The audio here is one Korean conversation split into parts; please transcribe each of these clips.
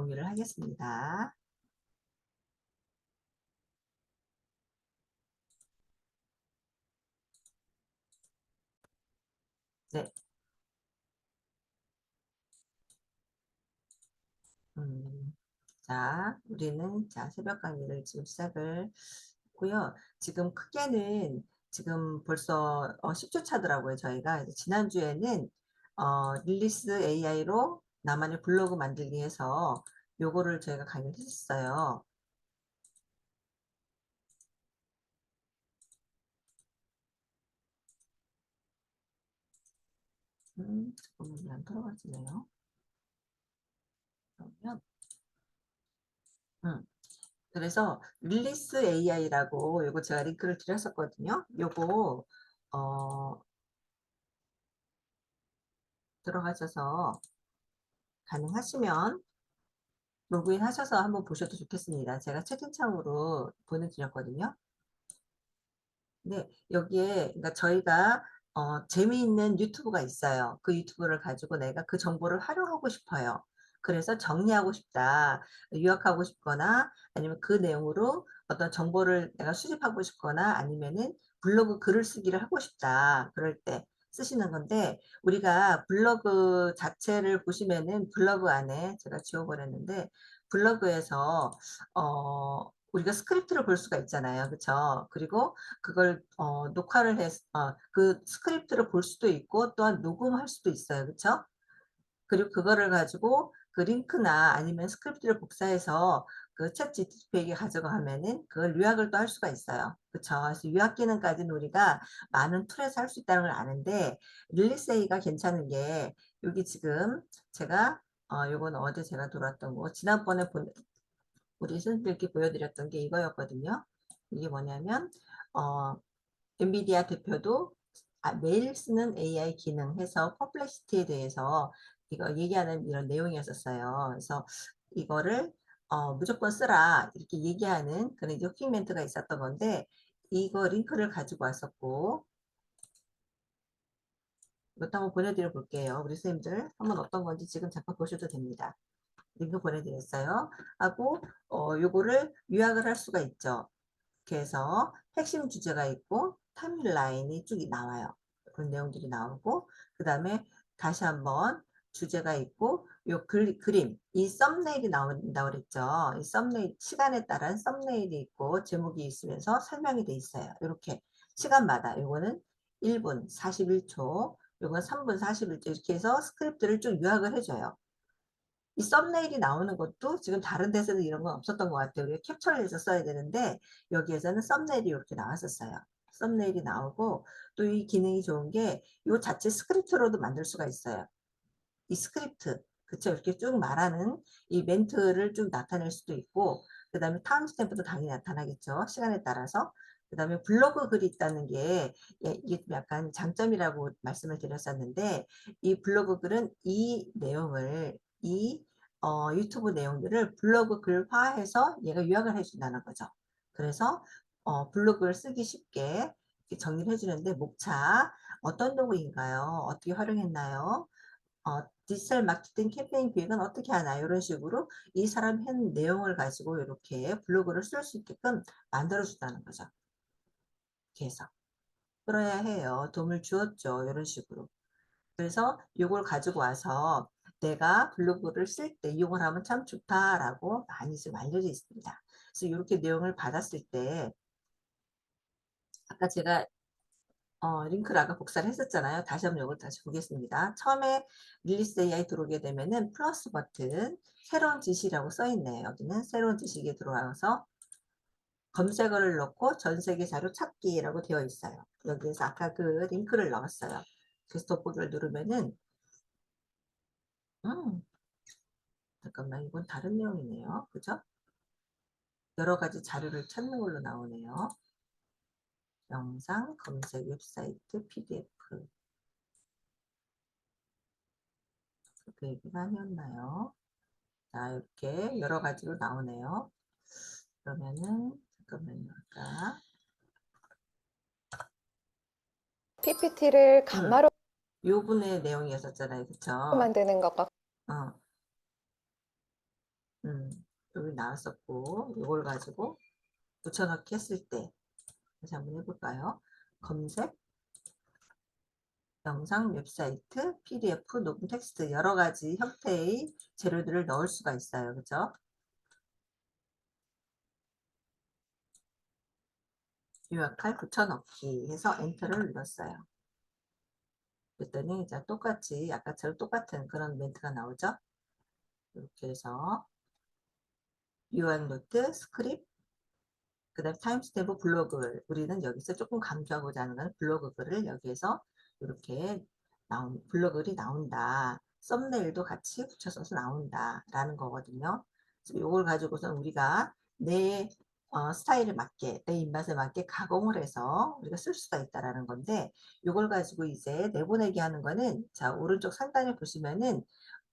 공유를 하겠습니다. 네. 자, 우리는 새벽 강의를 지금 시작을 했고요. 지금 크게는 지금 벌써 10주 차더라고요. 저희가 지난주에는 릴리스 AI로 나만의 블로그 만들기 해서 요거를 저희가 강의를 했었어요. 잠깐만요. 안 들어가지네요. 그러면 그래서 릴리스 AI라고 요거 제가 링크를 드렸었거든요. 요거 들어가셔서 가능하시면 로그인 하셔서 한번 보셔도 좋겠습니다. 제가 채팅창으로 보내드렸거든요. 네, 여기에 그러니까 저희가 재미있는 유튜브가 있어요. 그 유튜브를 가지고 내가 그 정보를 활용하고 싶어요. 그래서 정리하고 싶다. 유학하고 싶거나 아니면 그 내용으로 어떤 정보를 내가 수집하고 싶거나 아니면은 블로그 글을 쓰기를 하고 싶다. 그럴 때 쓰시는 건데 우리가 블로그 자체를 보시면은 블로그 안에 제가 지워버렸는데 블로그에서 우리가 스크립트를 볼 수가 있잖아요. 그렇죠? 그리고 그걸 녹화를 해서 그 스크립트를 볼 수도 있고 또한 녹음할 수도 있어요. 그렇죠? 그리고 그거를 가지고 그 링크나 아니면 스크립트를 복사해서 그 챗 GTP에게 가져가면은 그걸 요약을 또 할 수가 있어요. 그렇죠? 그래서 요약 기능까지는 우리가 많은 툴에서 할 수 있다는 걸 아는데 릴리스 A가 괜찮은 게 여기 지금 제가 요건 어제 제가 들어왔던 거 지난번에 우리 선생님들께 보여드렸던 게 이거였거든요. 이게 뭐냐면 엔비디아 대표도 매일 쓰는 AI 기능 해서 퍼플렉시티에 대해서 이거 얘기하는 이런 내용이었었어요. 그래서 이거를 무조건 쓰라 이렇게 얘기하는 그런 이제 후킹 멘트가 있었던 건데 이거 링크를 가지고 왔었고 이것도 한번 보내드려 볼게요. 우리 선생님들 한번 어떤 건지 지금 잠깐 보셔도 됩니다. 링크 보내드렸어요. 하고 요거를 요약을 할 수가 있죠. 그래서 핵심 주제가 있고 타임라인이 쭉 나와요. 그런 내용들이 나오고 그 다음에 다시 한번 주제가 있고 요 그림 이 썸네일이 나온다고 그랬죠. 이 썸네일 시간에 따른 썸네일이 있고 제목이 있으면서 설명이 돼 있어요. 이렇게 시간마다 요거는 1분 41초 요건 3분 41초 이렇게 해서 스크립트를 쭉 요약을 해줘요. 이 썸네일이 나오는 것도 지금 다른 데서는 이런 건 없었던 것 같아요. 우리가 캡처를 해서 써야 되는데 여기에서는 썸네일이 이렇게 나왔었어요. 썸네일이 나오고 또 이 기능이 좋은 게 이 자체 스크립트로도 만들 수가 있어요. 이 스크립트 그쵸 이렇게 쭉 말하는 이 멘트를 쭉 나타낼 수도 있고 그 다음에 타임스탬프도 당연히 나타나겠죠. 시간에 따라서 그 다음에 블로그 글이 있다는 게 이게 약간 장점이라고 말씀을 드렸었는데 이 블로그 글은 이 내용을 이 유튜브 내용들을 블로그 글화해서 얘가 요약을 해준다는 거죠. 그래서 블로그를 쓰기 쉽게 정리를 해주는데 목차 어떤 도구인가요? 어떻게 활용했나요? 디지털 마케팅 캠페인 기획은 어떻게 하나 이런 식으로 이 사람 한 내용을 가지고 이렇게 블로그를 쓸 수 있게끔 만들어 준다는 거죠. 이렇게 해서 그래야 해요. 도움을 주었죠. 이런 식으로. 그래서 이걸 가지고 와서 내가 블로그를 쓸 때 이용을 하면 참 좋다라고 많이 좀 알려져 있습니다. 그래서 이렇게 내용을 받았을 때 아까 제가 링크를 아까 복사를 했었잖아요. 다시 한번 이걸 다시 보겠습니다. 처음에 릴리스 AI 들어오게 되면은 플러스 버튼 새로운 지시라고 써 있네요. 여기는 새로운 지시기에 들어와서 검색어를 넣고 전 세계 자료 찾기라고 되어 있어요. 여기에서 아까 그 링크를 넣었어요. 그래서 돋보기를 누르면은 음, 잠깐만 이건 다른 내용이네요. 그죠? 여러 가지 자료를 찾는 걸로 나오네요. 영상, 검색, 웹사이트, PDF 그 얘기가 아니었나요? 자, 이렇게 여러 가지로 나오네요. 그러면은 잠깐만요. 아까 PPT를 간마로 요 분의 내용이었었잖아요. 그쵸? 만드는 것과 어, 같습니다. 어. 여기 나왔었고 이걸 가지고 붙여넣기 했을 때 다시 한번 해볼까요? 검색, 영상, 웹사이트, PDF, 녹음 텍스트 여러 가지 형태의 재료들을 넣을 수가 있어요. 그죠? 요약할 붙여넣기 해서 엔터를 눌렀어요. 그랬더니 이제 똑같이 아까처럼 똑같은 그런 멘트가 나오죠. 이렇게 해서 요약 노트, 스크립트, 그 다음 타임스탬프 블로그 우리는 여기서 조금 강조하고자 하는 건 블로그 글을 여기에서 이렇게 블로그글이 나온다. 썸네일도 같이 붙여서 나온다 라는 거거든요. 그래서 이걸 가지고서 우리가 내 스타일에 맞게 내 입맛에 맞게 가공을 해서 우리가 쓸 수가 있다라는 건데 이걸 가지고 이제 내보내기 하는 거는 자 오른쪽 상단에 보시면은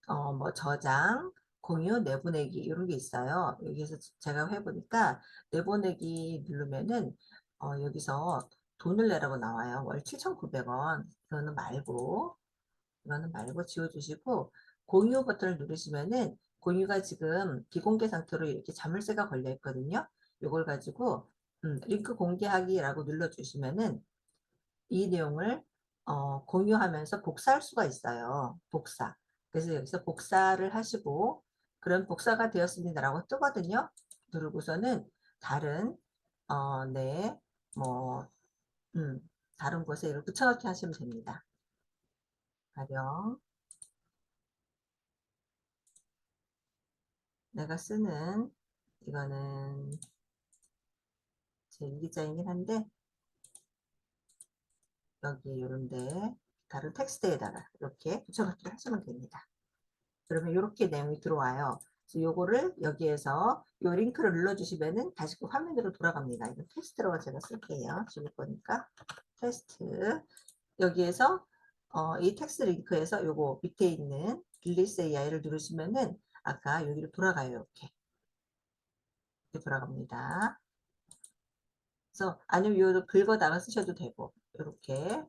뭐 저장, 공유, 내보내기 이런 게 있어요. 여기서 제가 해보니까 내보내기 누르면은 여기서 돈을 내라고 나와요. 월 7,900원. 이거는 말고 지워주시고 공유 버튼을 누르시면은 공유가 지금 비공개 상태로 이렇게 자물쇠가 걸려 있거든요. 이걸 가지고 링크 공개하기라고 눌러주시면은 이 내용을 공유하면서 복사할 수가 있어요. 복사. 그래서 여기서 복사를 하시고 그런 복사가 되었습니다라고 뜨거든요. 누르고서는 다른 네, 뭐 다른 곳에 이렇게 붙여넣기 하시면 됩니다. 가령 내가 쓰는 이거는 제 일기장이긴 한데 여기 이런데 다른 텍스트에다가 이렇게 붙여넣기를 하시면 됩니다. 그러면 이렇게 내용이 들어와요. 그래서 요거를 여기에서 요 링크를 눌러주시면은 다시 그 화면으로 돌아갑니다. 이거 테스트로 제가 쓸게요. 죽을 거니까 테스트 여기에서 이 텍스트 링크에서 요거 밑에 있는 릴리스 AI를 누르시면은 아까 여기로 돌아가요. 이렇게 돌아갑니다. 그래서 아니면 요도 긁어다가 쓰셔도 되고 이렇게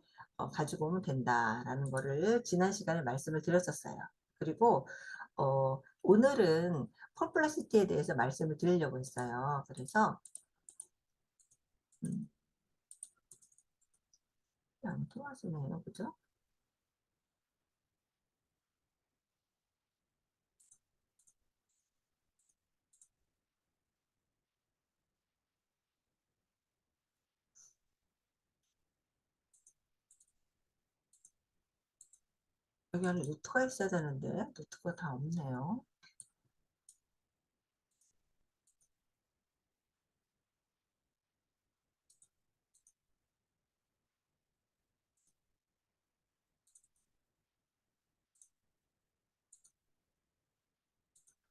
가지고 오면 된다라는 거를 지난 시간에 말씀을 드렸었어요. 그리고 오늘은 펄플러시티에 대해서 말씀을 드리려고 했어요. 그래서 안 통하시네요. 그죠? 여기 안에 노트가 있어야 되는데 노트가 다 없네요.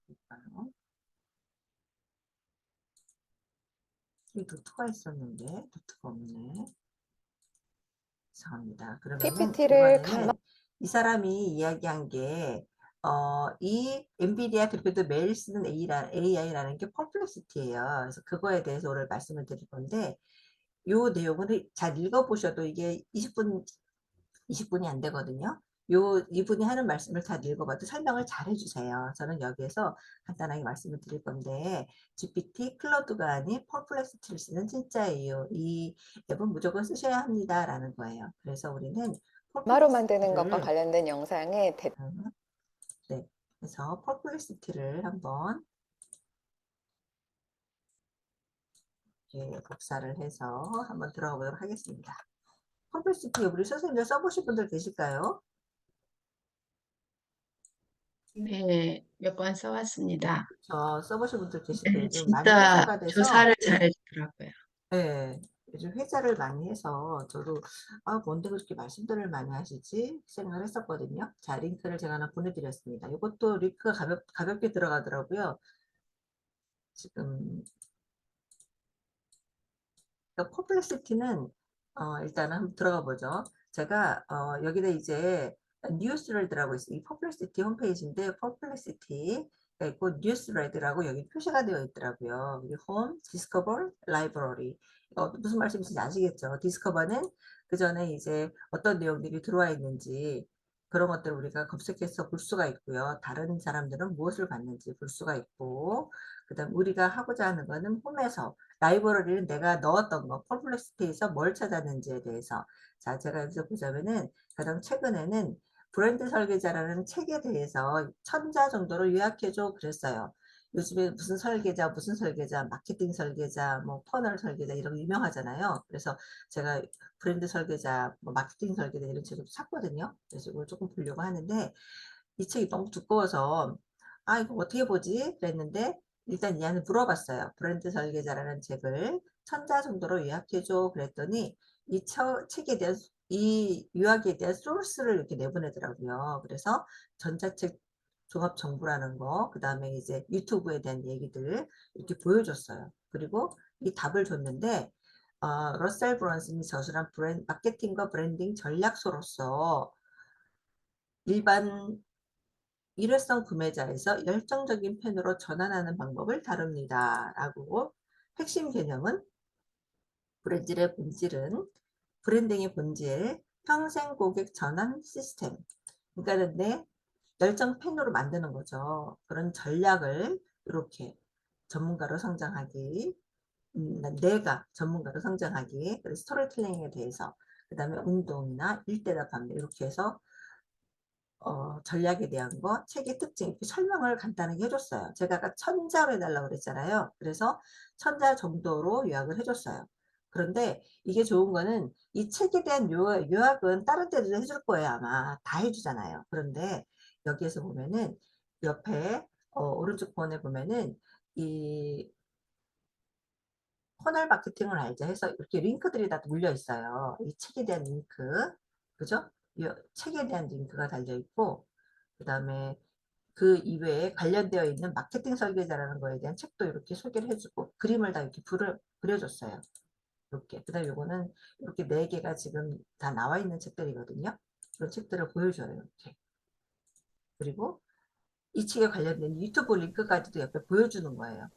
볼까요? 이 노트가 있었는데 노트가 없네. 이상합니다. 그러면은 PPT를 이번에는 이 사람이 이야기한 게 이 엔비디아 대표도 매일 쓰는 AI라는 게 퍼플렉시티예요. 그래서 그거에 대해서 오늘 말씀을 드릴 건데 이 내용을 잘 읽어보셔도 이게 20분이 안 되거든요. 이분이 하는 말씀을 다 읽어봐도 설명을 잘 해주세요. 저는 여기에서 간단하게 말씀을 드릴 건데 GPT 클로드가 아닌 퍼플렉시티를 쓰는 진짜예요. 이 앱은 무조건 쓰셔야 합니다라는 거예요. 그래서 우리는 마로 만드는 것과 퍼플렉시티를 관련된 영상의 네, 그래서 퍼플렉시티를 한번 복사를 해서 한번 들어가 보도록 하겠습니다. 퍼플렉시티 우리 선생님들 써보신 분들 계실까요? 네, 몇 번 써왔습니다. 써보신 분들 계실 거예요. 네, 요즘 많이 진짜 회자가 돼서 조사를 잘해주더라고요. 네, 요즘 회자를 많이 해서 저도 뭔데 그렇게 말씀들을 많이 하시지 생각을 했었거든요. 자, 링크를 제가 하나 보내드렸습니다. 이것도 링크가 가볍게 들어가더라고요. 지금 퍼플렉시티는 일단은 한번 들어가 보죠. 제가 여기다 이제 뉴스레드라고 있어요. 이 퍼플렉시티 홈페이지인데 퍼플렉시티가 있고 뉴스레드라고 여기 표시가 되어 있더라고요. 여기 홈, 디스커버, 라이브러리. 무슨 말씀인지 아시겠죠? 디스커버는 그 전에 이제 어떤 내용들이 들어와 있는지 그런 것들을 우리가 검색해서 볼 수가 있고요. 다른 사람들은 무엇을 봤는지 볼 수가 있고, 그 다음 우리가 하고자 하는 거는 홈에서 라이브러리는 내가 넣었던 거, 퍼플렉시티에서 뭘 찾았는지에 대해서. 자, 제가 여기서 보자면은 가장 최근에는 브랜드 설계자라는 책에 대해서 1000자 정도로 요약해줘 그랬어요. 요즘에 무슨 설계자, 마케팅 설계자, 뭐 퍼널 설계자 이런 거 유명하잖아요. 그래서 제가 브랜드 설계자, 뭐 마케팅 설계자 이런 책을 샀거든요. 그래서 이걸 조금 보려고 하는데 이 책이 너무 두꺼워서 아 이거 어떻게 보지? 그랬는데 일단 얘한테 물어봤어요. 브랜드 설계자라는 책을 1000자 정도로 요약해줘 그랬더니 이 책에 대한 이 요약에 대한 소스를 이렇게 내보내더라고요. 그래서 전자책 종합 정보라는 거, 그 다음에 이제 유튜브에 대한 얘기들 이렇게 보여줬어요. 그리고 이 답을 줬는데 러셀 브런슨이 저술한 마케팅과 브랜딩 전략서로서 일반 일회성 구매자에서 열정적인 팬으로 전환하는 방법을 다룹니다. 라고 핵심 개념은 브랜드의 본질은 브랜딩의 본질, 평생 고객 전환 시스템. 그러니까 내 열정 팬으로 만드는 거죠. 그런 전략을 이렇게 전문가로 성장하기, 내가 전문가로 성장하기, 그리고 스토리텔링에 대해서, 그 다음에 운동이나 일대답 판매 이렇게 해서 전략에 대한 거, 책의 특징 이렇게 설명을 간단하게 해줬어요. 제가 아까 1000자로 해달라고 그랬잖아요. 그래서 1000자 정도로 요약을 해줬어요. 그런데 이게 좋은 거는 이 책에 대한 요약은 다른 데도 해줄 거예요. 아마 다 해주잖아요. 그런데 여기에서 보면은 옆에 오른쪽 번에 보면은 이 퍼널 마케팅을 알자 해서 이렇게 링크들이 다 물려 있어요. 이 책에 대한 링크, 그죠? 이 책에 대한 링크가 달려 있고, 그 다음에 그 이외에 관련되어 있는 마케팅 설계자라는 거에 대한 책도 이렇게 소개를 해주고, 그림을 다 이렇게 그려줬어요. 이렇게. 그 다음에 요거는 이렇게 4개가 지금 다 나와 있는 책들이거든요. 그런 책들을 보여줘요. 이렇게. 그리고 이 책에 관련된 유튜브 링크까지도 옆에 보여주는 거예요.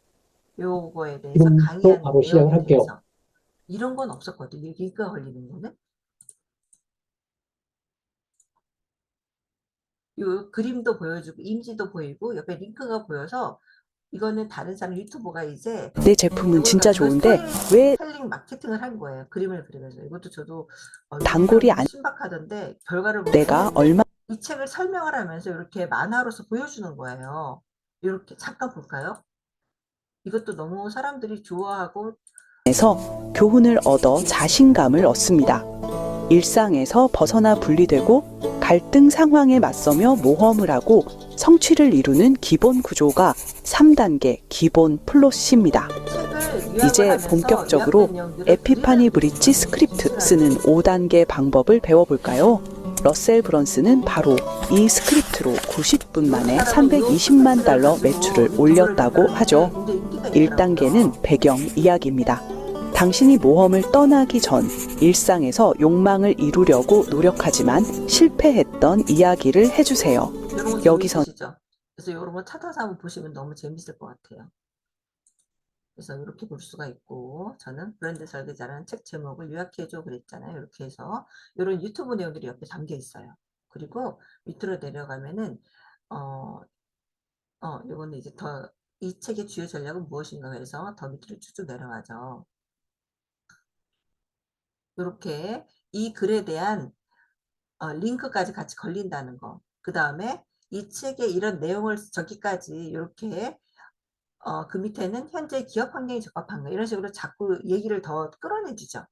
요거에 대해서 지금부터 강의한 바로 시작을 내용에 할게요. 대해서. 이런 건 없었거든요. 링크가 걸리는 거는. 요 그림도 보여주고 임지도 보이고 옆에 링크가 보여서 이거는 다른 사람 유튜버가 이제 내 제품은 진짜 좋은데 왜 스토리텔링 마케팅을 한 거예요. 그림을 그리면서. 이것도 저도 단골이 너무 안 신박하던데 결과를 내가 보면은 얼마 이 책을 설명을 하면서 이렇게 만화로서 보여주는 거예요. 이렇게 잠깐 볼까요? 이것도 너무 사람들이 좋아하고 에서 교훈을 얻어 자신감을 얻습니다. 일상에서 벗어나 분리되고 갈등 상황에 맞서며 모험을 하고 성취를 이루는 기본 구조가 3단계 기본 플롯입니다. 책을 이제 요약을 하면서 본격적으로 요약된 내용들을 에피파니 그리는 브릿지 스크립트 쓰는 5단계 방법을 배워볼까요? 러셀 브런슨은 바로 이 스크립트로 90분 만에 320만 달러 매출을 올렸다고 하죠. 1단계는 배경 이야기입니다. 당신이 모험을 떠나기 전 일상에서 욕망을 이루려고 노력하지만 실패했던 이야기를 해주세요. 여기서 그래서 이런 거 찾아서 한번 보시면 너무 재밌을 것 같아요. 그래서 이렇게 볼 수가 있고 저는 브랜드 설계자라는 책 제목을 요약해줘 그랬잖아요. 이렇게 해서 이런 유튜브 내용들이 옆에 담겨 있어요. 그리고 밑으로 내려가면은 요거는 이제 이 책의 주요 전략은 무엇인가 해서 더 밑으로 쭉쭉 내려가죠. 이렇게 이 글에 대한 링크까지 같이 걸린다는 거. 그 다음에 이 책의 이런 내용을 저기까지 이렇게 그 밑에는 현재 기업 환경이 적합한가 이런 식으로 자꾸 얘기를 더 끌어내주죠.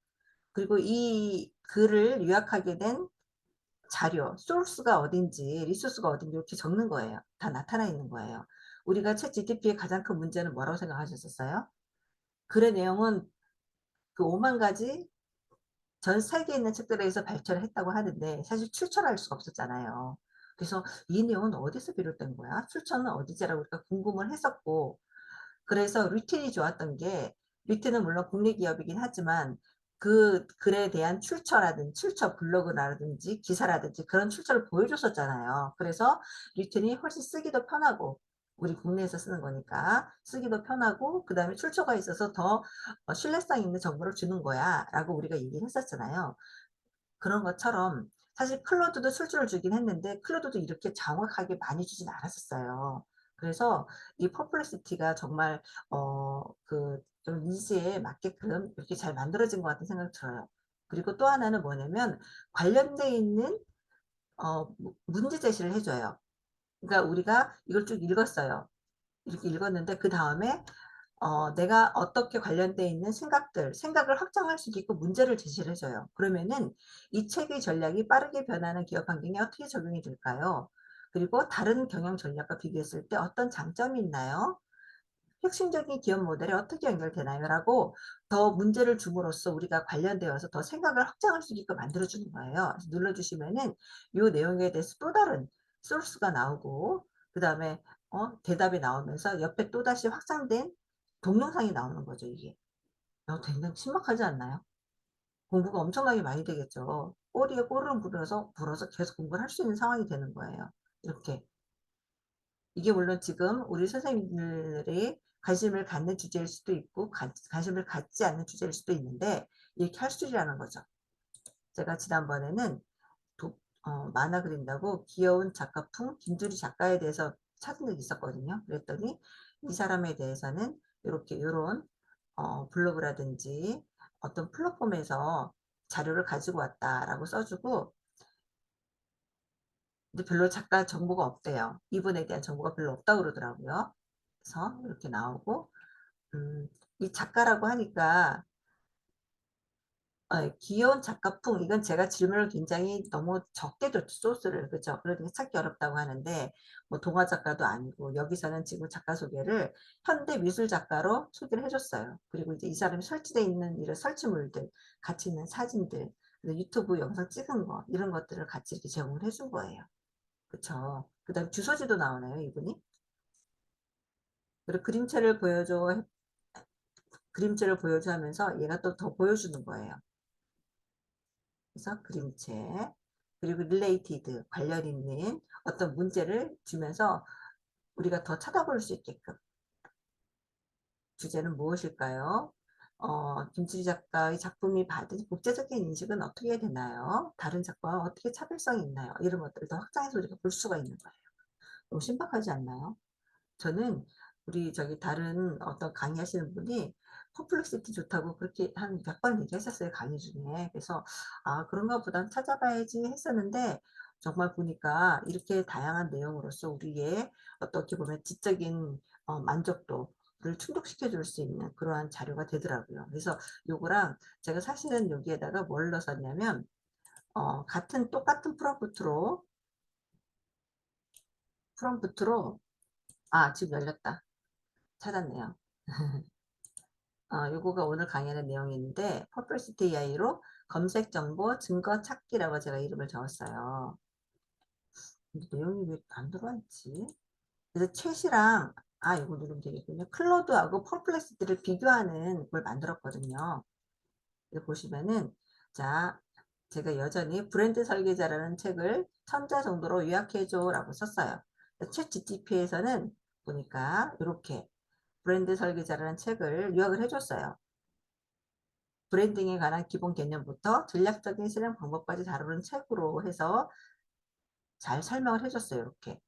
그리고 이 글을 요약하게 된 자료, 소스가 어딘지, 리소스가 어딘지 이렇게 적는 거예요. 다 나타나 있는 거예요. 우리가 챗 GTP의 가장 큰 문제는 뭐라고 생각하셨었어요? 글의 내용은 그 5만 가지 전 세계에 있는 책들에서 발췌를 했다고 하는데 사실 출처를 알 수가 없었잖아요. 그래서 이 내용은 어디서 비롯된 거야? 출처는 어디지라고 우리가 궁금을 했었고 그래서 루틴이 좋았던 게 루틴은 물론 국내 기업이긴 하지만 그 글에 대한 출처 블로그라든지 기사라든지 그런 출처를 보여줬었잖아요. 그래서 루틴이 훨씬 쓰기도 편하고 우리 국내에서 쓰는 거니까 쓰기도 편하고 그 다음에 출처가 있어서 더 신뢰성 있는 정보를 주는 거야 라고 우리가 얘기를 했었잖아요. 그런 것처럼 사실 클로드도 술주를 주긴 했는데 클로드도 이렇게 정확하게 많이 주진 않았었어요. 그래서 이 퍼플렉시티가 정말 좀 니즈에 맞게끔 이렇게 잘 만들어진 것 같은 생각이 들어요. 그리고 또 하나는 뭐냐면 관련돼 있는 문제 제시를 해줘요. 그러니까 우리가 이걸 쭉 읽었어요. 이렇게 읽었는데 그 다음에 내가 어떻게 관련돼 있는 생각을 확장할 수 있고 문제를 제시를 해줘요. 그러면은 이 책의 전략이 빠르게 변하는 기업 환경에 어떻게 적용이 될까요? 그리고 다른 경영 전략과 비교했을 때 어떤 장점이 있나요? 혁신적인 기업 모델에 어떻게 연결되나요? 라고 더 문제를 줌으로써 우리가 관련되어서 더 생각을 확장할 수 있게끔 만들어주는 거예요. 그래서 눌러주시면은 이 내용에 대해서 또 다른 소스가 나오고 그 다음에 대답이 나오면서 옆에 또다시 확장된 동영상이 나오는 거죠. 이게 굉장히 신박하지 않나요? 공부가 엄청나게 많이 되겠죠. 꼬리에 꼬르륵 물어서 계속 공부를 할 수 있는 상황이 되는 거예요. 이렇게 이게 물론 지금 우리 선생님들이 관심을 갖는 주제일 수도 있고 관심을 갖지 않는 주제일 수도 있는데 이렇게 할 수 있라는 거죠. 제가 지난번에는 만화 그린다고 귀여운 작가풍 김주리 작가에 대해서 찾은 적이 있었거든요. 그랬더니 이 사람에 대해서는 이런 블로그라든지 어떤 플랫폼에서 자료를 가지고 왔다라고 써주고 근데 별로 작가 정보가 없대요. 이분에 대한 정보가 별로 없다고 그러더라고요. 그래서 이렇게 나오고 이 작가라고 하니까 귀여운 작가풍 이건 제가 질문을 굉장히 너무 적게 줬죠. 소스를 그죠. 그러니까 찾기 어렵다고 하는데 뭐 동화 작가도 아니고 여기서는 지금 작가 소개를 현대 미술 작가로 소개를 해줬어요. 그리고 이제 이 사람이 설치되어 있는 이런 설치물들 같이 있는 사진들 유튜브 영상 찍은 거 이런 것들을 같이 이렇게 제공을 해준 거예요. 그쵸. 그 다음 주소지도 나오나요 이분이? 그리고 그림체를 보여줘 하면서 얘가 또 더 보여주는 거예요. 그래서 그림체 그리고 릴레이티드 관련 있는 어떤 문제를 주면서 우리가 더 쳐다볼 수 있게끔 주제는 무엇일까요? 김수리 작가의 작품이 받은 국제적인 인식은 어떻게 되나요? 다른 작가와 어떻게 차별성이 있나요? 이런 것들을 더 확장해서 우리가 볼 수가 있는 거예요. 너무 신박하지 않나요? 저는 우리 저기 다른 어떤 강의하시는 분이 퍼플렉시티 좋다고 그렇게 한 몇 번 얘기하셨어요. 강의 중에. 그래서 그런가 보단 찾아봐야지 했었는데 정말 보니까 이렇게 다양한 내용으로서 우리의 어떻게 보면 지적인 만족도를 충족시켜 줄 수 있는 그러한 자료가 되더라고요. 그래서 요거랑 제가 사실은 여기에다가 뭘 넣었냐면 똑같은 프롬프트로 지금 열렸다. 찾았네요. 요거가 오늘 강의하는 내용인데 퍼플시티 AI로 검색 정보 증거 찾기라고 제가 이름을 적었어요. 근데 내용이 왜 안 들어와 있지? 그래서 챗이랑 이거 누르면 되겠군요. 클로드하고 퍼플렉시티를 비교하는 걸 만들었거든요. 여기 보시면은 자 제가 여전히 브랜드 설계자라는 책을 1000자 정도로 요약해줘 라고 썼어요. 챗 GTP에서는 보니까 이렇게 브랜드 설계자라는 책을 요약을 해줬어요. 브랜딩에 관한 기본 개념부터 전략적인 실행 방법까지 다루는 책으로 해서 잘 설명을 해줬어요. 이렇게.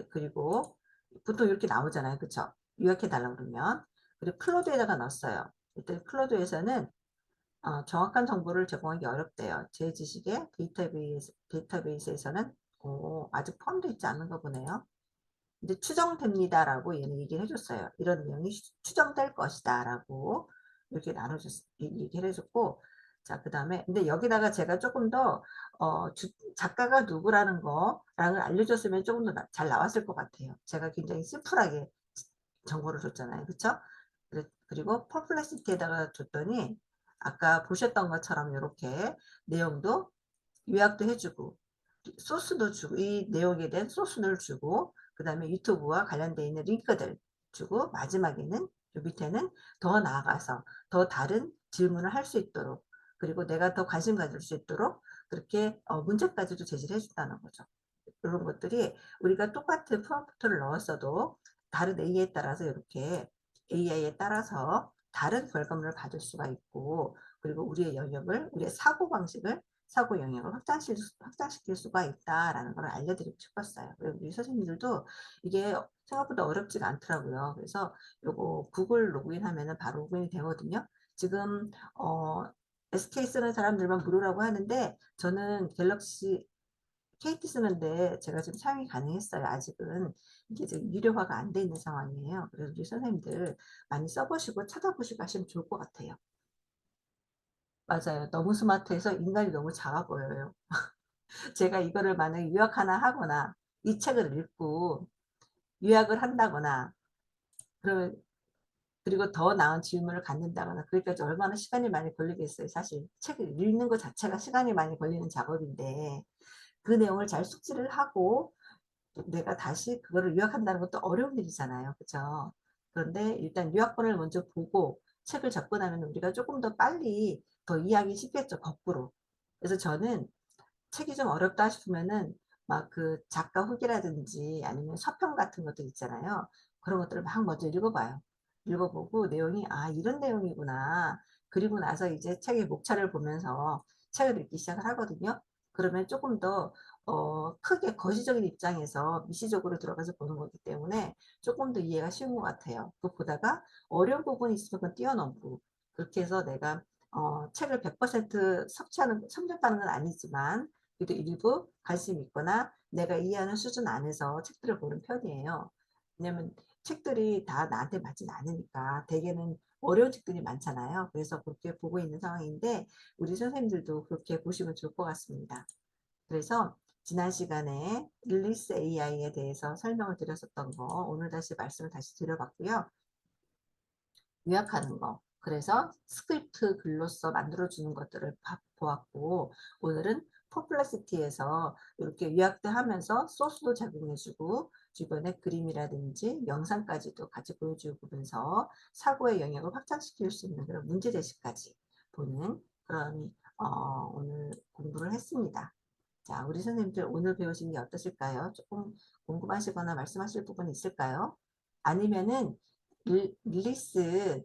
그리고 보통 이렇게 나오잖아요. 그쵸? 요약해 달라고 그러면. 그리고 클로드에다가 넣었어요. 일단 클로드에서는 정확한 정보를 제공하기 어렵대요. 제 지식의 데이터베이스에서는 아직 포함되어 있지 않은가 보네요. 근데 추정됩니다라고 얘는 얘기를 해줬어요. 이런 내용이 추정될 것이다라고 이렇게 얘기를 해줬고, 자, 그 다음에, 근데 여기다가 제가 조금 더, 작가가 누구라는 거랑을 알려줬으면 조금 더 잘 나왔을 것 같아요. 제가 굉장히 심플하게 정보를 줬잖아요. 그쵸? 그리고 퍼플렉시티에다가 줬더니, 아까 보셨던 것처럼 이렇게 내용도 요약도 해주고, 소스도 주고, 이 내용에 대한 소스를 주고, 그 다음에 유튜브와 관련되어 있는 링크들 주고, 마지막에는 요 밑에는 더 나아가서 더 다른 질문을 할 수 있도록, 그리고 내가 더 관심 가질 수 있도록 그렇게 문제까지도 제시를 해준다는 거죠. 이런 것들이 우리가 똑같은 프롬프트를 넣었어도 다른 AI에 따라서 이렇게 AI에 따라서 다른 결과물을 받을 수가 있고, 그리고 우리의 영역을, 우리의 사고방식을 사고 영역을 확장시킬 수가 있다라는 걸 알려드리고 싶었어요. 그리고 우리 선생님들도 이게 생각보다 어렵지가 않더라고요. 그래서 요거 구글 로그인 하면은 바로 로그인이 되거든요. 지금 SK 쓰는 사람들만 무료라고 하는데 저는 갤럭시 KT 쓰는데 제가 지금 사용이 가능했어요. 아직은 이게 지금 유료화가 안 돼 있는 상황이에요. 그래서 우리 선생님들 많이 써보시고 찾아보시고 하시면 좋을 것 같아요. 맞아요. 너무 스마트해서 인간이 너무 작아 보여요. 제가 이거를 만약에 요약 하나 하거나 이 책을 읽고 요약을 한다거나 그러면 그리고 더 나은 질문을 갖는다거나 그러니까 얼마나 시간이 많이 걸리겠어요. 사실 책을 읽는 것 자체가 시간이 많이 걸리는 작업인데 그 내용을 잘 숙지를 하고 내가 다시 그거를 요약한다는 것도 어려운 일이잖아요. 그죠? 그런데 일단 요약본을 먼저 보고 책을 접근하면 우리가 조금 더 빨리 더 이해하기 쉽겠죠. 거꾸로. 그래서 저는 책이 좀 어렵다 싶으면은 막 그 작가 후기라든지 아니면 서평 같은 것들 있잖아요. 그런 것들을 막 먼저 읽어봐요. 읽어보고 내용이 이런 내용이구나. 그리고 나서 이제 책의 목차를 보면서 책을 읽기 시작을 하거든요. 그러면 조금 더 크게 거시적인 입장에서 미시적으로 들어가서 보는 거기 때문에 조금 더 이해가 쉬운 것 같아요. 그 보다가 어려운 부분이 있으면 그건 뛰어넘고 그렇게 해서 내가 책을 100% 섭렵하는 건 아니지만 그래도 일부 관심 있거나 내가 이해하는 수준 안에서 책들을 보는 편이에요. 왜냐면 책들이 다 나한테 맞진 않으니까 대개는 어려운 책들이 많잖아요. 그래서 그렇게 보고 있는 상황인데 우리 선생님들도 그렇게 보시면 좋을 것 같습니다. 그래서 지난 시간에 릴리스 AI에 대해서 설명을 드렸었던 거 오늘 다시 말씀을 다시 드려봤고요. 요약하는 거. 그래서 스크립트 글로써 만들어주는 것들을 보았고 오늘은 퍼플러시티에서 이렇게 요약도 하면서 소스도 제공해주고 주변에 그림이라든지 영상까지도 같이 보여주면서 사고의 영역을 확장시킬 수 있는 그런 문제제시까지 보는 그런 오늘 공부를 했습니다. 자, 우리 선생님들 오늘 배우신 게 어떠실까요? 조금 궁금하시거나 말씀하실 부분이 있을까요? 아니면은 릴리스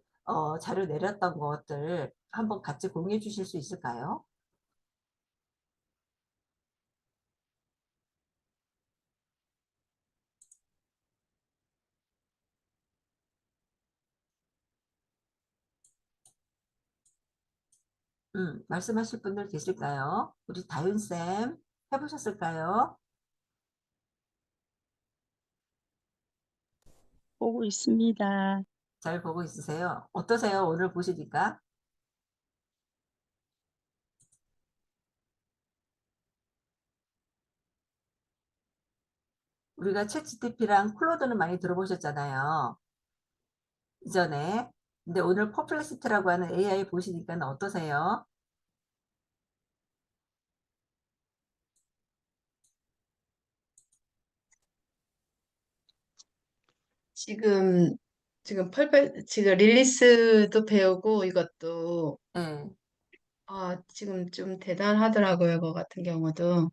자료 내렸던 것들 한번 같이 공유해 주실 수 있을까요? 말씀하실 분들 계실까요? 우리 다윤쌤 해보셨을까요? 보고 있습니다. 잘 보고 있으세요? 어떠세요? 오늘 보시니까? 우리가 챗GPT랑 클로드는 많이 들어보셨잖아요. 이전에. 근데 오늘 퍼플렉시티라고 하는 AI 보시니까 어떠세요? 지금 지금 릴리스도 배우고 이것도 네. 지금 좀 대단하더라고요. 그거 같은 경우도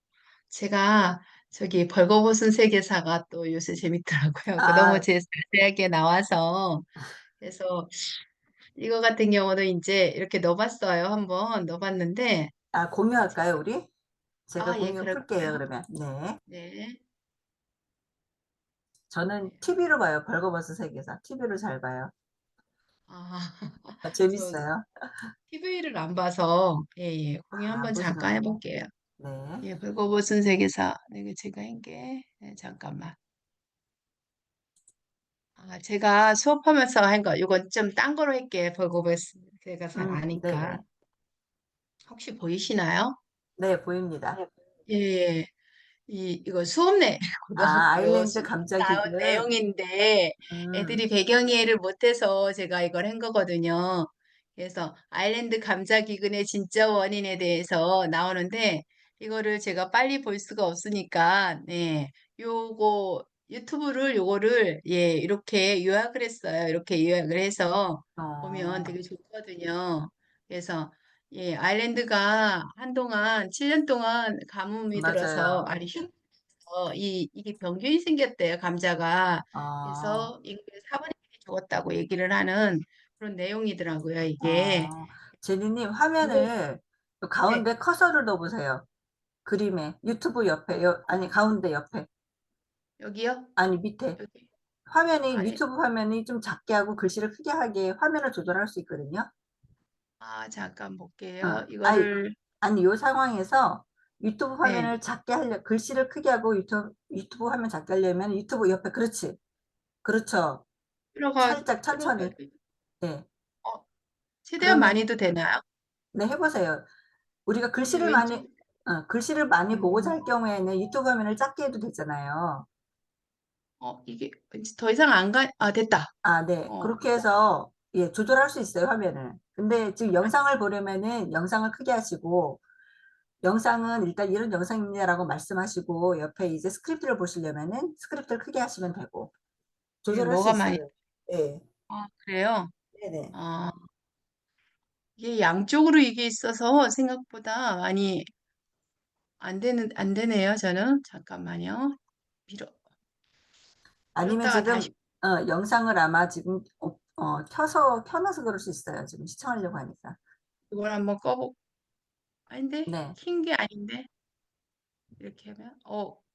제가 저기 벌거벗은 세계사가 또 요새 재밌더라고요. 그 너무 아, 자세하게 나와서 그래서 이거 같은 경우도 이제 이렇게 넣어봤어요. 한번 넣어봤는데 공유할까요, 우리? 제가 예, 공유 풀게요, 그럴까요? 그러면. 네. 네. 저는 TV로 봐요. 벌거벗은 세계사. TV로 잘 봐요. 아, 저 재밌어요. TV를 안 봐서 공유 한번 잠깐 보시는군요. 해볼게요. 네. 예, 벌거벗은 세계사. 이거 제가 한 게, 잠깐만. 제가 수업하면서 한 거, 이건 좀 딴 거로 할게. 벌거벗은 제가 잘 아니까. 네네. 혹시 보이시나요? 네, 보입니다. 예, 예. 이거 수업내, 고등학교 아일랜드 수업 감자 나온 기금. 내용인데, 음, 애들이 배경 이해를 못해서 제가 이걸 한 거거든요. 그래서 아일랜드 감자 기근의 진짜 원인에 대해서 나오는데, 이거를 제가 빨리 볼 수가 없으니까, 요거를, 이렇게 요약을 했어요. 이렇게 요약을 해서 보면 어, 되게 좋거든요. 그래서 아일랜드가 한동안 7년 동안 가뭄이 들어서 맞아요. 아니 이게 병균이 생겼대요, 감자가. 어, 그래서 인구의 4분의 1이 죽었다고 얘기를 하는 그런 내용이더라고요, 이게. 어. 제니님 이거 화면을 요 네, 가운데 커서를 넣어보세요. 그림에 유튜브 옆에 아니 가운데 옆에 여기요? 아니 밑에 여기. 화면이 아, 예. 유튜브 화면이 좀 작게 하고 글씨를 크게 하게 화면을 조절할 수 있거든요. 잠깐 볼게요. 응. 이거를, 아니 요 상황에서 유튜브 네, 화면을 작게 하려 글씨를 크게 하고 유튜브 화면 작게 하려면 유튜브 옆에 그렇지. 그렇죠. 살짝 들어가, 천천히. 네. 어, 최대한 많이 그러면 해도 되나요? 네 해보세요. 우리가 이 왼쪽, 글씨를 많이 보고자 음, 할 경우에는 유튜브 화면을 작게 해도 되잖아요. 이게 왠지 더 이상 안 됐다. 아, 네. 그렇게 해서 예, 조절할 수 있어요, 화면을. 근데 지금 영상을 보려면은 영상을 크게 하시고 영상은 일단 이런 영상입니다라고 말씀하시고 옆에 이제 스크립트를 보시려면은 스크립트를 크게 하시면 되고 이게 조절할 수 뭐가 많이, 있어요. 예. 그래요? 네네. 아, 이게 양쪽으로 이게 있어서 생각보다 많이 안 되네요, 저는. 잠깐만요. 밀어, 아니면 밀었다가 지금 다시, 영상을 아마 지금 켜놔서 그럴 수 있어요. 지금 시청하려고 하니까. 이걸 한번 아닌데? 네. 킨 게 아닌데? 이렇게 하면,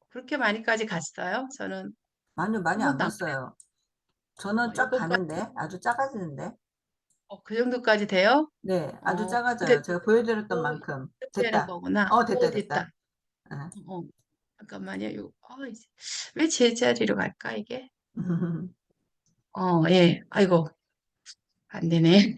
그렇게 많이까지 갔어요? 저는 많이 한 안 번도 안 갔어요. 저는 쫙 요것까지, 가는데 아주 작아지는데. 그 정도까지 돼요? 네, 아주 근데 작아져요. 제가 보여드렸던 또 만큼. 되는 됐다. 거구나. 됐다, 됐다. 됐다. 어. 어, 잠깐만요. 왜 제자리로 갈까, 이게? 예. 아이고, 안 되네.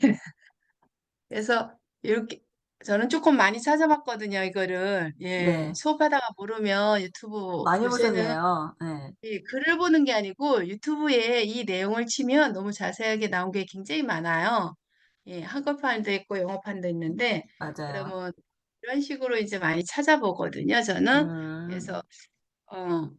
그래서 이렇게 저는 조금 많이 찾아봤거든요, 이거를. 예. 네, 수업하다가 모르면 유튜브 많이 요새는 보셨네요. 네. 글을 보는 게 아니고 유튜브에 이 내용을 치면 너무 자세하게 나온 게 굉장히 많아요. 예, 한글판도 있고 영어판도 있는데 맞아요. 그러면 이런 식으로 이제 많이 찾아보거든요, 저는. 그래서 음, 어,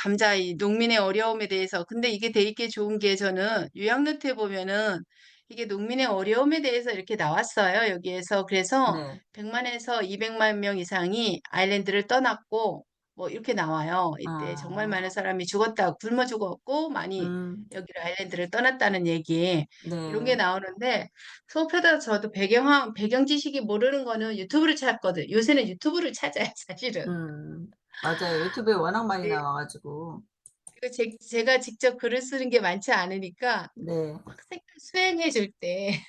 감자 이 농민의 어려움에 대해서 근데 이게 되게 좋은 게 저는 요약노트에 보면은 이게 농민의 어려움에 대해서 이렇게 나왔어요, 여기에서. 그래서 네. 100만에서 200만 명 이상이 아일랜드를 떠났고 뭐 이렇게 나와요. 이때 정말 어, 많은 사람이 죽었다, 굶어 죽었고 많이 음, 여기를 아일랜드를 떠났다는 얘기 이런 게 네. 나오는데 수업하다 저도 배경 지식이 모르는 거는 유튜브를 찾거든. 요새는 유튜브를 찾아요, 사실은. 맞아요. 유튜브에 워낙 많이 네, 나와가지고. 그리고 제가 직접 글을 쓰는 게 많지 않으니까 네. 학생들 수행해 줄 때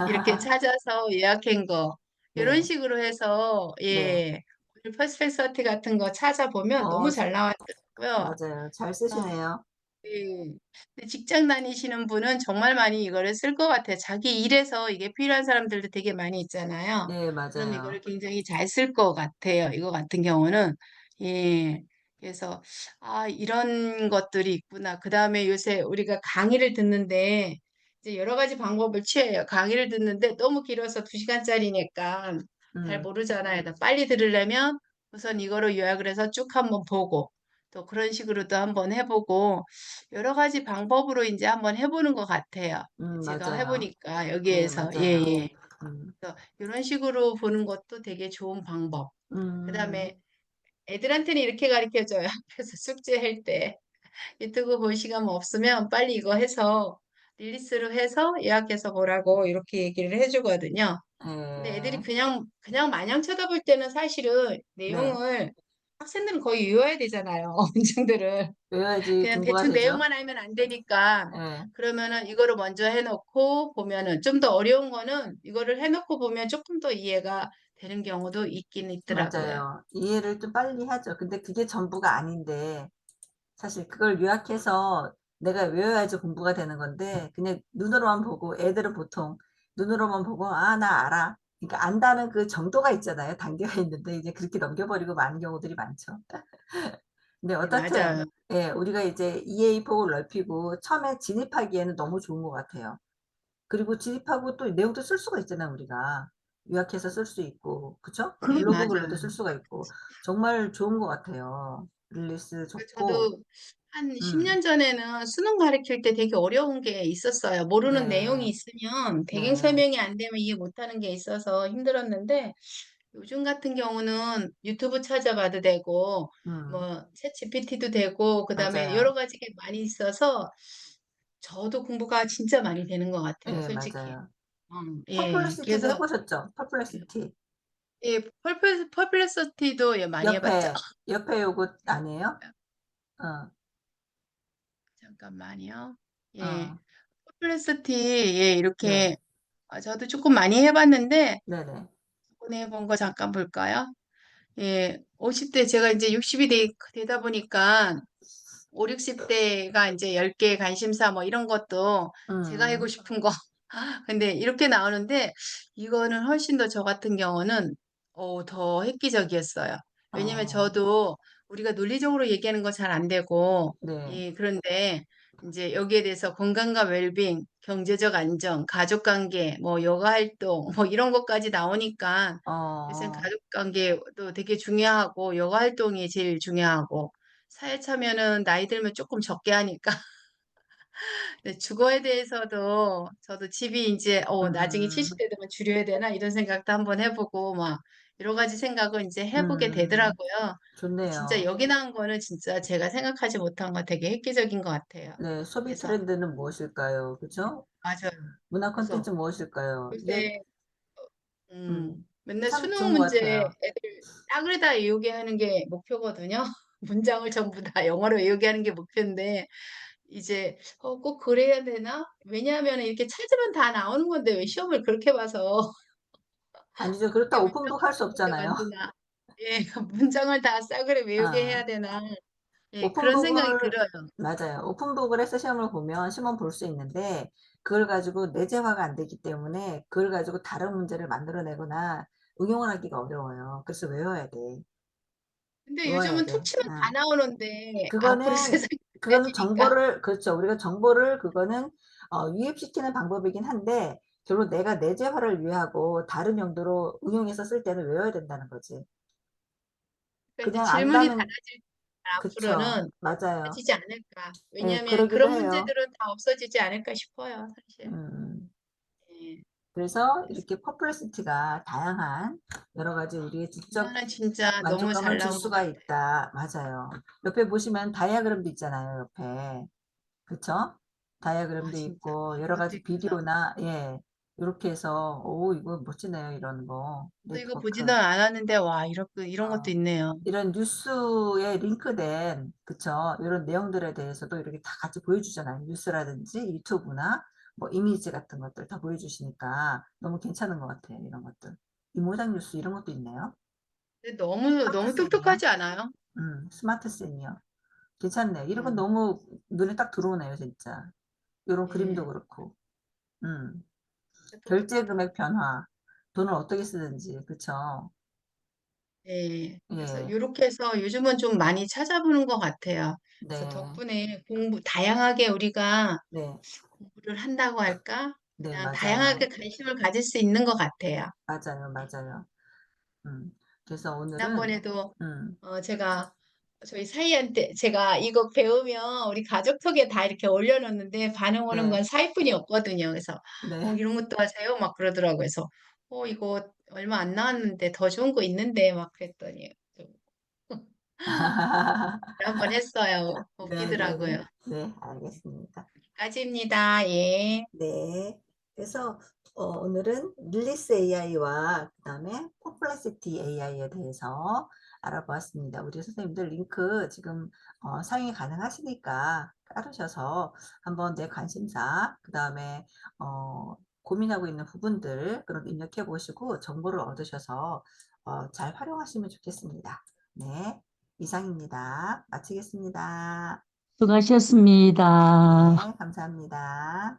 이렇게 찾아서 요약한 거 이런 네. 식으로 해서 네. 예 오늘 퍼스펙서티 같은 거 찾아보면 너무 어, 잘 나왔더라고요. 맞아요. 잘 그래서 쓰시네요. 예. 근데 직장 다니시는 분은 정말 많이 이거를 쓸 것 같아요. 자기 일에서 이게 필요한 사람들도 되게 많이 있잖아요. 네, 그럼 이거를 맞아요. 굉장히 잘 쓸 것 같아요. 이거 같은 경우는. 예. 그래서, 이런 것들이 있구나. 그 다음에 요새 우리가 강의를 듣는데, 이제 여러 가지 방법을 취해요. 강의를 듣는데 너무 길어서 2시간짜리니까 잘 음, 모르잖아요. 그래서 빨리 들으려면 우선 이거를 요약을 해서 쭉 한번 보고, 또 그런 식으로도 한번 해보고, 여러 가지 방법으로 이제 한번 해보는 것 같아요. 제가 맞아요. 해보니까 네, 여기에서 예, 맞아요. 예. 음, 그래서 이런 식으로 보는 것도 되게 좋은 방법. 음, 그다음에 애들한테는 이렇게 가르쳐줘요. 앞에서 숙제할 때 유튜브 볼 시간 뭐 없으면 빨리 이거 해서 릴리스로 해서 예약해서 보라고 이렇게 얘기를 해주거든요. 근데 애들이 네. 그냥 마냥 쳐다볼 때는 사실은 네. 내용을 학생들은 거의 외워야 되잖아요. 문장들을. 외워야지 그냥 공부가 대충 되죠. 내용만 알면 안 되니까 네. 그러면은 이거를 먼저 해놓고 보면은 좀 더 어려운 거는 이거를 해놓고 보면 조금 더 이해가 되는 경우도 있긴 있더라고요. 맞아요. 이해를 좀 빨리 하죠. 근데 그게 전부가 아닌데, 사실 그걸 요약해서 내가 외워야지 공부가 되는 건데, 그냥 눈으로만 보고, 애들은 보통 눈으로만 보고, 아, 나 알아. 그러니까 안다는 그 정도가 있잖아요. 단계가 있는데, 이제 그렇게 넘겨버리고 마는 경우들이 많죠. 근데 네, 어떻든, 맞아요. 예, 우리가 이제 이해의 폭을 넓히고, 처음에 진입하기에는 너무 좋은 것 같아요. 그리고 진입하고 또 내용도 쓸 수가 있잖아요, 우리가. 요약해서 쓸 수 있고, 그쵸? 네, 블로그 글로도 맞아요. 쓸 수가 있고, 정말 좋은 것 같아요. 릴리스 좋고, 저도 한 음, 10년 전에는 수능 가르칠 때 되게 어려운 게 있었어요. 모르는 내용이 네, 있으면 배경 네, 설명이 안 되면 이해 못하는 게 있어서 힘들었는데 요즘 같은 경우는 유튜브 찾아봐도 되고 음, 뭐 챗 GPT도 되고 그다음에 맞아요. 여러 가지가 많이 있어서 저도 공부가 진짜 많이 되는 것 같아요, 네, 솔직히. 맞아요. 예, 퍼플러시티도 그래서 해보셨죠? 퍼플러시티. 예, 퍼플러시티도 예, 많이 해봤죠. 옆에 요거 아니에요? 어, 잠깐만요. 예, 어, 퍼플러시티 예, 네, 이렇게 저도 조금 많이 해봤는데 네네. 이번에 해본 거 잠깐 볼까요? 예, 50대 제가 이제 60이 되다 보니까 5, 60대가 이제 10개 관심사 뭐 이런 것도 제가 하고 음, 싶은 거. 근데 이렇게 나오는데 이거는 훨씬 더 저 같은 경우는 더 획기적이었어요. 왜냐면 어, 저도 우리가 논리적으로 얘기하는 거 잘 안 되고, 네, 예, 그런데 이제 여기에 대해서 건강과 웰빙, 경제적 안정, 가족 관계, 뭐 여가 활동, 뭐 이런 것까지 나오니까 요새 어, 가족 관계도 되게 중요하고 여가 활동이 제일 중요하고 사회 참여는 나이 들면 조금 적게 하니까 근데 주거에 대해서도 저도 집이 이제 나중에 음, 70대 되면 줄여야 되나 이런 생각도 한번 해보고 막 여러 가지 생각을 이제 해보게 음, 되더라고요. 근데 진짜 좋네요. 여기 나온 거는 진짜 제가 생각하지 못한 거 되게 획기적인 것 같아요. 네, 소비 그래서 트렌드는 무엇일까요? 그죠? 맞아요. 문화 콘텐츠 그래서 무엇일까요? 이게, 요새 맨날 참 수능 좋은 것 문제 같아요. 애들 싸그리 다 외우게 하는 게 목표거든요. 문장을 전부 다 영어로 외우게 하는 게 목표인데 이제 꼭 그래야 되나? 왜냐하면 이렇게 찾으면 다 나오는 건데 왜 시험을 그렇게 봐서 아니죠. 그렇게 그렇다고 문章오픈북 할 수 어렵게 없잖아요. 만드나? 예, 문장을 다 싸그리 외우게 아, 해야 되나? 예, 그런 생각이 오픈북을, 들어요. 맞아요. 오픈북을 해서 시험을 보면 시험 볼 수 있는데, 그걸 가지고 내재화가 안 되기 때문에, 그걸 가지고 다른 문제를 만들어내거나 응용을 하기가 어려워요. 그래서 외워야 돼. 근데 외워야 요즘은 툭 돼. 치면 다 아. 나오는데 앞으로 그거는, 세상이 그거는 달라지니까. 정보를, 그렇죠. 우리가 정보를, 그거는, 유입시키는 방법이긴 한데, 결국 내가 내재화를 위하고 다른 용도로 응용해서 쓸 때는 외워야 된다는 거지. 그러니까 이제 그냥 질문이 안다는, 달라질 그쵸. 앞으로는 맞아요. 달라지지 않을까? 예, 왜냐하면 그러기도 그런 해요. 문제들은 다 없어지지 않을까 싶어요, 사실. 음. 예. 그래서 그래서 이렇게 퍼플러시티가 다양한 여러 가지 우리의 지적 이거는 진짜 너무 잘 만족감을 줄 나온 것 수가 같아요. 있다. 맞아요. 옆에 보시면 다이아그램도 있잖아요. 옆에. 그쵸? 아, 다이아그램도 진짜. 있고 여러 이것도 가지 있구나. 비디오나 예. 이렇게 해서 오 이거 멋지네요. 이런 거. 또 이거 네트워크. 보지는 않았는데, 와, 이런 것도 어, 있네요. 이런 뉴스에 링크된 그쵸? 이런 내용들에 대해서도 이렇게 다 같이 보여주잖아요. 뉴스라든지 유튜브나 뭐 이미지 같은 것들 다 보여주시니까 너무 괜찮은 것 같아요. 이런 것들. 이모작 뉴스 이런 것도 있네요. 근데 너무 스마트센이요. 똑똑하지 않아요? 스마트센이요. 괜찮네요. 이런 건 음, 너무 눈에 딱 들어오네요, 진짜. 이런 그림도 예, 그렇고. 음, 결제 똑똑하다. 금액 변화, 돈을 어떻게 쓰는지, 그쵸? 예, 그래서 예, 이렇게 해서 요즘은 좀 많이 찾아보는 것 같아요. 그래서 네, 덕분에 다양하게 우리가 네, 공부를 한다고 할까? 네, 그냥 맞아요. 다양하게 관심을 가질 수 있는 것 같아요. 맞아요, 예. 맞아요. 그래서 오늘은, 지난번에도 음, 제가 저희 사이한테 제가 이거 배우면 우리 가족톡에 다 이렇게 올려놓는데 반응 오는 네, 건 사이뿐이었거든요. 그래서 네. 이런 것도 하세요? 막 그러더라고요. 그래서 이거 얼마 안 나왔는데 더 좋은 거 있는데 막 그랬더니 좀 한번 했어요. 네, 네, 네. 웃기더라고요. 네, 알겠습니다. 까지입니다. 예. 네. 그래서 오늘은 릴리스 AI와 그다음에 퍼플렉시티 AI에 대해서 알아보았습니다. 우리 선생님들 링크 지금 사용이 가능하시니까 깔으셔서 한번 내 관심사, 그다음에 고민하고 있는 부분들 그런 거 입력해 보시고 정보를 얻으셔서 잘 활용하시면 좋겠습니다. 네, 이상입니다. 마치겠습니다. 수고하셨습니다. 네, 감사합니다.